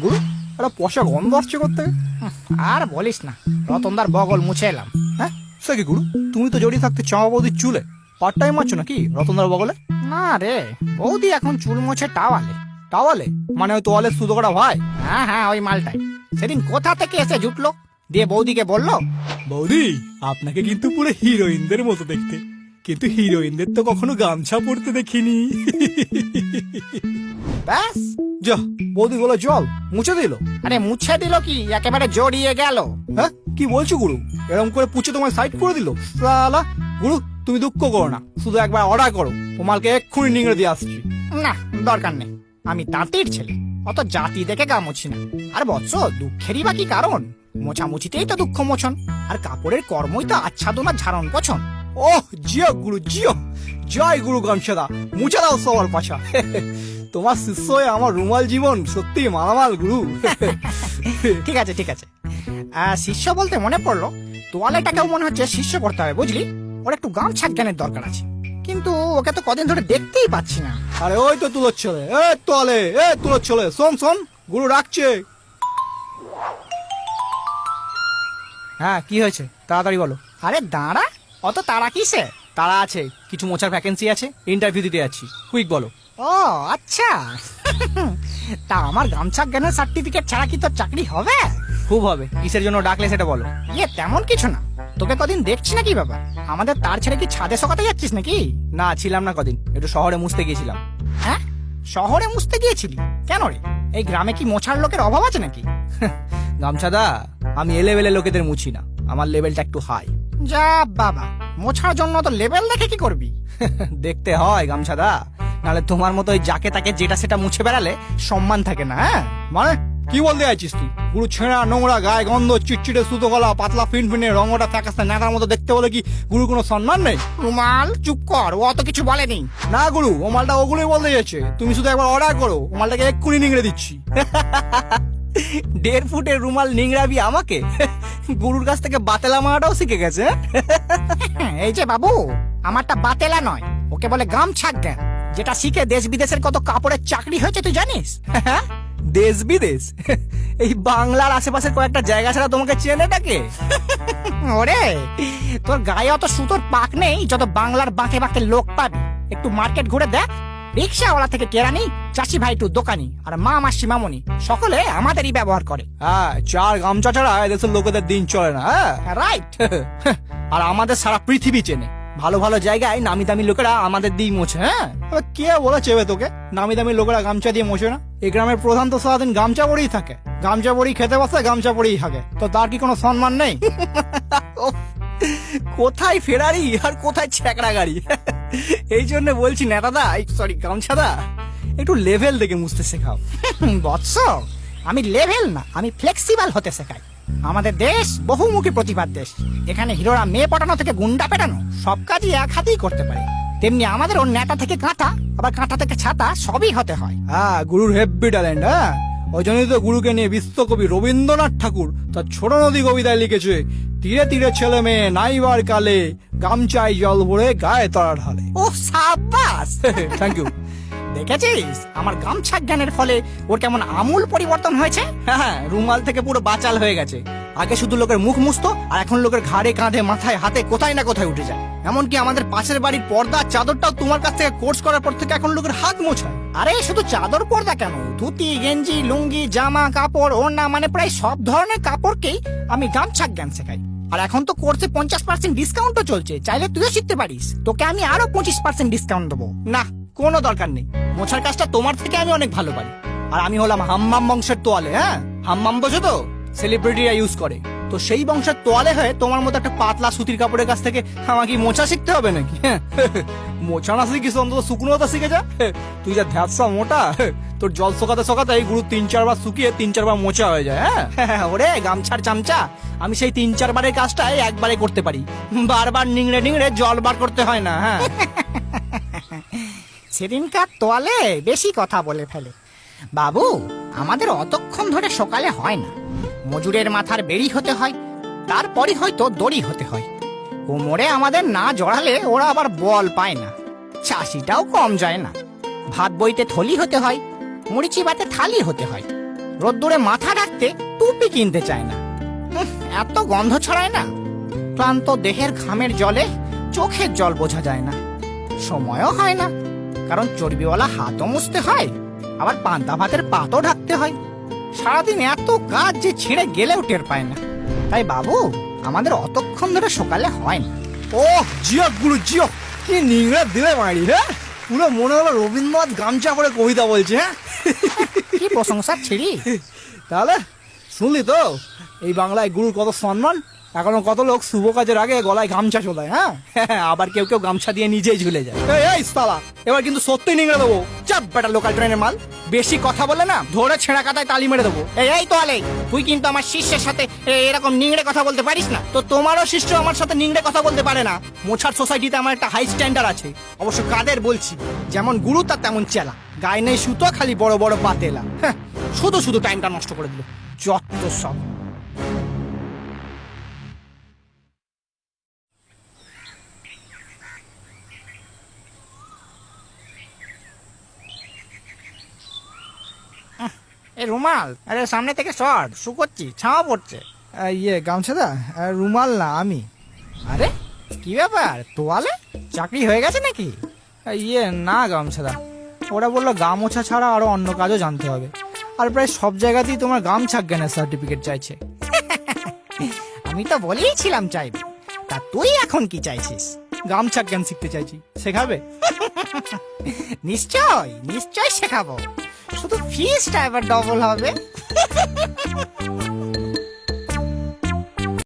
গুরু একটা পয়সা গন্ধ আসছে করতে। আর বলিস না, রতনদার বগল মুছে এলাম। হ্যাঁ সে কি গুরু, তুমি তো জড়িয়ে থাকতে চাওয়া বৌদির চুলে পার্ট টাইম আছো নাকি রতনদার বগলে? না রে, বৌদি এখন চুল মোছে টাওয়ালে। টাওয়ালে মানে ওই তোয়ালে সুতো করা ভাই? হ্যাঁ হ্যাঁ, ওই মালটাই। সেদিন কোথা থেকে এসে জুটলো, দিয়ে বৌদিকে বললো, বৌদি আপনাকে কিন্তু পুরো হিরোইনদের মতো দেখতে, কিন্তু হিরোইনদের তো কখনো গামছা পরতে দেখিনি। ব্যাস। যা বৌদি বলে জল মুছে দিল। আরে মুছে দিল কি, একেবারে জড়িয়ে গেল। হ্যাঁ কি বলছো গুরু, এরকম করে পুছে তোমায় সাইড করে দিল সালা? গুরু তুমি দুঃখ করো না, শুধু একবার অর্ডার করো, ও মালকে এক্ষুনি নিংড়ে দিয়ে আসছি। না দরকার নেই, আমি তাঁতির ছেলে, অত জাতি দেখে গা মুছি না। আর বৎস, দুঃখেরই বা কি কারণ? মোছামুছিতেই তো দুঃখ মোচন, আর কাপড়ের কর্মই তো আচ্ছাদনা ঝাড়ন পছন। ওহ জিও গুরু জিও, জয় গুরু গামছাদা, মুছে দাও সবার পাছা। তোমার শিষ্য হয়ে আমার রুমাল জীবন সত্যি মালামাল গুরু। ঠিক আছে ঠিক আছে। শিষ্য বলতে মনে পড়লো, তোয়ালেটাকেও মনে হচ্ছে শিষ্য করতে হবে, বুঝলি? ওর একটু গামছা জ্ঞানের দরকার আছে, কিন্তু ওকে তো কদিন ধরে দেখতেই পাচ্ছি না। আরে ওই তো তুলোর ছেলে, এ তোয়ালে, এ তুলোর ছেলে, শোন শোন গুরু রাখছে। হ্যাঁ কি হয়েছে তাড়াতাড়ি বলো। আরে দাঁড়া, অত তারা কিসে? তারা আছে, কিছু মোছার ভ্যাকেন্সি আছে, ইন্টারভিউ দিতে যাচ্ছি, কুইক বলো। ও আচ্ছা। তা আমার গামছা জ্ঞানের সার্টিফিকেট ছাড়া কি তোর চাকরি হবে? খুব হবে, কিসের জন্য ডাকলে সেটা বলো। ইয়ে তেমন কিছু না, তোকে কদিন দেখছি না কি ব্যাপার? আমাদের তার ছেড়ে কি ছাদে শোকাতে যাচ্ছিস নাকি? না ছিলাম না কদিন, একটু শহরে মুছতে গিয়েছিলাম। হ্যাঁ শহরে মুছতে গিয়েছিলি কেন রে? এই গ্রামে কি মোছার লোকের অভাব আছে নাকি? গামছাদা আমি এলেবেলে লোকেদের মুছি না, আমার লেভেলটা একটু হাই। যা বাবা, মোছার জন্য তো লেভেল দেখে কি করবি? দেখতে হয় গামছাদা, নাহলে তোমার মতো ওই যাকে তাকে যেটা সেটা মুছে বেড়ালে সম্মান থাকে না। হ্যাঁ মানে কি বলতে চাইছিস তুই? পুরো ছেঁড়া নোংরা, গায়ে গন্ধ, চিটচিটে সুতো গলা, পাতলা ফিনফিনে, রঙটা ফ্যাকাশে নেতার মতো দেখতে বলে কি গুরু কোনো সম্মান নেই? রুমাল চুপ কর, ও অত কিছু বলেনি। না গুরু, ও মালটা ওগুলোই বলতে যাচ্ছে, তুমি শুধু একবার অর্ডার করো, ও মালটাকে এক্ষুনি নিংড়ে দিচ্ছি। 1.5 ফুটের রুমাল নিংড়াবি আমাকে? গুরুর কাছ থেকে বাতেলা মারাটাও শিখে গেছে। এই যে বাবু, আমারটা বাতেলা নয়, ওকে বলে গামছা জ্ঞান, যেটা শিখে দেশ বিদেশের কত কাপড়ের চাকরি হয়েছে তুই জানিস? দেশ বিদেশ? এই বাংলার আশেপাশের কয়েকটা জায়গা ছাড়া তোমাকে চেনে ডাকে? ওরে, তোর গায়ে অত সুতোর পাক নেই যত বাংলার বাঁকে বাঁকে লোক পাবি। একটু মার্কেট ঘুরে দেখ, রিক্সাওয়ালা থেকে কেরানি, চাষি ভাই টু দোকানি, আর মা মাসি মামনি সকলে আমাদেরই ব্যবহার করে। হ্যাঁ, চার গামছা ছাড়া এদেশের লোকেদের দিন চলে না। রাইট। আর আমাদের সারা পৃথিবী চেনে, ভালো ভালো জায়গায় নামি দামি লোকেরা আমাদের দিয়ে মোছে। হ্যাঁ কে বলেছে তোকে নামি দামি লোকেরা গামছা দিয়ে মোছে না? এই গ্রামের প্রধান তো সারাদিন গামছা পরেই থাকে, গামছা পরেই খেতে বসে, গামছা পরেই থাকে, তো তার কি কোনো সম্মান নেই? কোথায় ফেরারি আর কোথায় ছ্যাকড়া গাড়ি! এই জন্য বলছি নেতাদা, সরি গামছাদা, একটু লেভেল দেখে মুছতে শেখাও। বৎস, আমি লেভেল না, আমি ফ্লেক্সিবল হতে শেখাই। আমাদের দেশ বহুমুখী প্রতিভার দেশ, এখানে হিরোরা মেয়ে পটানো থেকে গুন্ডা পেটানো সব কাজই এক হাতেই করতে পারে। তেমনি আমাদের ওর নেতা থেকে কাঁথা, আবার কাঁথা থেকে ছাতা সবই হতে হয়। হ্যাঁ গুরুর হেভি ট্যালেন্ট। হ্যাঁ ওই জন্যই তো গুরুকে নিয়ে বিশ্বকবি রবীন্দ্রনাথ ঠাকুর তার ছোট নদী কবিতায় লিখেছে, তীরে তীরে ছেলে মেয়ে নাইবার কালে, গামছায় জল ভরে গায়ে তরা ঢালে। ও সাবাস, থ্যাংক ইউ। দেখেছিস আমার গামছা জ্ঞানের ফলে ওর কেমন আমূল পরিবর্তন হয়েছে? হ্যাঁ রুমাল থেকে পুরো বাচাল হয়ে গেছে। আগে শুধু লোকের মুখ মুছতো, আর এখন লোকের ঘাড়ে কাঁধে মাথায় হাতে কোথায় না কোথায় উঠে যায়। এমনকি আমাদের পাশের বাড়ির পর্দা চাদরটাও তোমার কাছ থেকে কোর্স করার পর থেকে এখন লোকের হাত মোছায়। আরে শুধু চাদর পর্দা কেন, ধুতি গেঞ্জি লুঙ্গি জামা কাপড় ওড়না, মানে প্রায় সব ধরনের কাপড়কেই আমি গামছা জ্ঞান শেখাই। আর এখন তো কোর্সে 50% ডিসকাউন্টও চলছে, চাইলে তুইও শিখতে পারিস, তোকে আমি আরো 25% ডিসকাউন্ট দেবো। না কোনো দরকার নেই, মোছার কাজটা তোমার থেকে আমি অনেক ভালো পারি। আর আমি হলাম হাম্মাম বংশের তোয়ালে। হ্যাঁ হাম্মাম বোঝো তো, সেলিব্রিটিরা ইউজ করে, তো সেই বংশের তোয়ালে হয়ে তোমার মতো একটা পাতলা সুতির কাপড়ের কাছ থেকে আমাকে মোছা শিখতে হবে নাকি? মোছা না শিখিস অন্তত শুকনোটা শিখে যা। তুই যা ধ্যাৎসা মোটা, তোর জল শোকাতে শোকাতে এই গুরু 3-4 বার শুকিয়ে 3-4 বার মোছা হয়ে যায়। হ্যাঁ ওরে গামছার চামচা, আমি সেই 3-4 বারের কাজটাই একবারে করতে পারি, বারবার নিংড়ে নিংড়ে জল বার করতে হয় না। হ্যাঁ সেদিনকার তোয়ালে বেশি কথা বলে ফেলে। বাবু, আমাদের অতক্ষণ ধরে সকালে হয় না, মজুরের মাথার বেড়ি হতে হয়, তারপরই হয়তো দড়ি হতে হয়। কোমরে আমাদের না জড়ালে ওরা আবার বল পায় না, চাষিটাও কম যায় না। ভাত বইতে থলি হতে হয়, মুড়ি চিবাতে থালি হতে হয়, রোদ্দুরে মাথা ঢাকতে টুপি কিনতে চায় না। এত গন্ধ ছড়ায় না, ক্লান্ত দেহের ঘামের জলে চোখের জল বোঝা যায় না। সময়ও হয় না, কারণ চর্বিওয়ালা হাতও মুছতে হয়, আবার পান্তা ভাতের পাতও ঢাকতে হয়। সারাদিন এত কাজ যে ছিঁড়ে গেলেও টের পায় না। তাই বাবু, আমাদের অতক্ষণ ধরে সকালে হয় না। ও জিও গুরু জিও, কি নিংড়া দিলে মারি, হ্যাঁ পুরো মনে হলো রবীন্দ্রনাথ গামছা পরে কবিতা বলছে। হ্যাঁ কি প্রশংসা ছিড়ি। তাহলে শুনলি তো এই বাংলায় গুরুর কত সম্মান। এখনো কত লোক শুভ কাজের আগে গলায় গামছা চোলায়। হ্যাঁ আবার কেউ কেউ গামছা দিয়ে নিজেই ঝুলে যায়। এই সালা, এবার কিন্তু সত্যি নিংড়ে দেবো। চাপ বেটা লোকাল ট্রেনের মাল, বেশি কথা বলে না ধরে ছেঁড়া কাতায় তালি মেরে দেবো। এই তোয়ালে, তুই কিন্তু আমার শিষ্যের সাথে এরকম নিংড়ে কথা বলতে পারিস না। তো তোমারও শিষ্য আমার সাথে নিংড়ে কথা বলতে পারে না। মোছার সোসাইটিতে আমার একটা হাই স্ট্যান্ডার্ড আছে, অবশ্য কাদের বলছি। যেমন গুরু তার তেমন চেলা, গায়ে নেই সুতো, খালি বড় বড় পাতেলা। হ্যাঁ শুধু শুধু টাইমটা নষ্ট করে দিল, যত সব। এই রুমাল, আরে সামনে থেকে শর্ট শুকোচ্ছি, ছাওয়া পড়ছে। ইয়ে গামছাদা, রুমাল না আমি। আরে কি ব্যাপার, তোয়ালে চাকরি হয়ে গেছে নাকি? ইয়ে না গামছাদা, ওরা বললো গামোছা ছাড়া আরো অন্য কাজও জানতে হবে, আর প্রায় সব জায়গাতেই তোমার গামছা জ্ঞানের সার্টিফিকেট চাইছে। আমি তো বলেইছিলাম চাইবি, তা তুই এখন কি চাইছিস? গামছা জ্ঞান শিখতে চাইছি, শেখাবে? নিশ্চয় নিশ্চয় শেখাবো, শুধু ফিসটা এবার ডবল হবে।